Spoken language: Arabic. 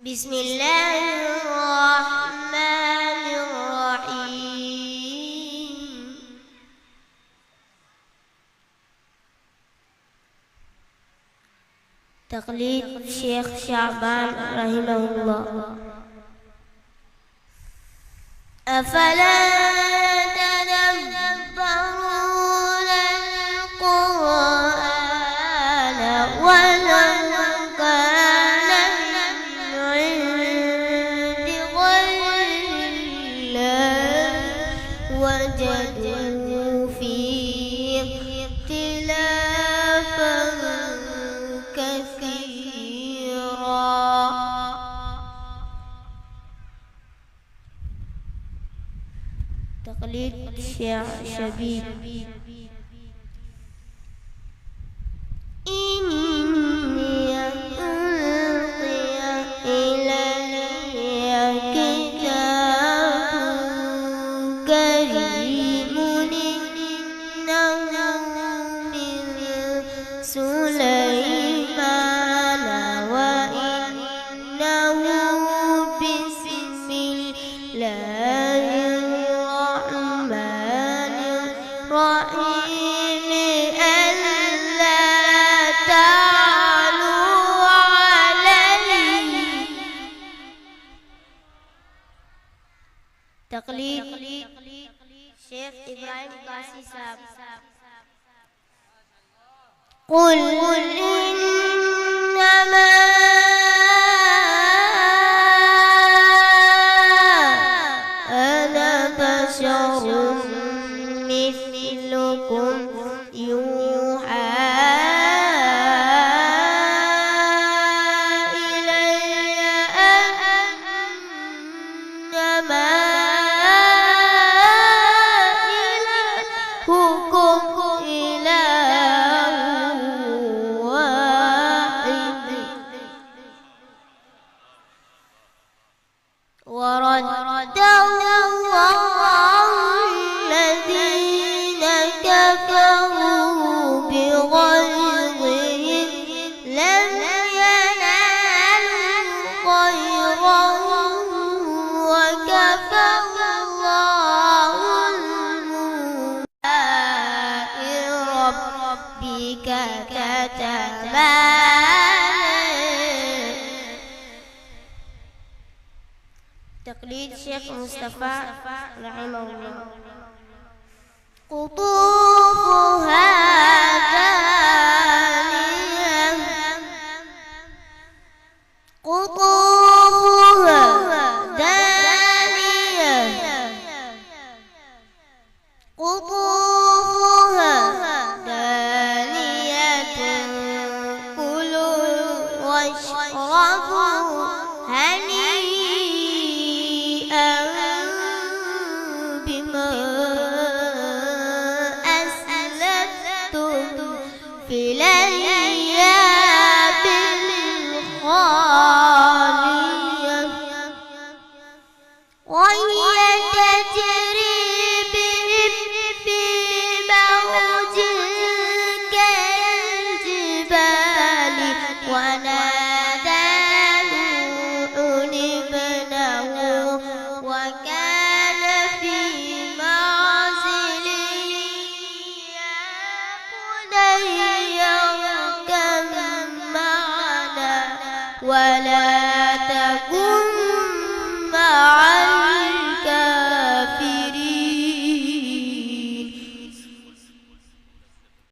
بسم الله الرحمن الرحيم. تقليد الشيخ شعبان رحمه الله. أفلا تدبرون القرآن ولو كان من عند غير الله وجدوا فيه اختلافا كثيرا. تقليد الشيخ شبيب. إني ألقي إلي كتاب كريم إنه من سليمان وإنه بسم الله الرحمن الرحيم ألا تعلوا علي. تقليد شيخ إبراهيم قاسي صاحب. قل إنما أنا بشر مثلكم يوحى إلي أنما إلهكم إله واحد ورد الله الذين كفروا بغيظهم لم ينالوا خيرا وكفى الله المؤمنين ربك كتبا. تقليد الشيخ مصطفى رحمه الله. قطوفها دانية قطوفها دانية قطوفها دانية كلوا واشربوا هنيئا بما أسلفتم في الأيام الخالية وهي تجري بهم في موج كالجبال ونادى نوح ابنه وكان في معزل يا بني اركب معنا ولا تكن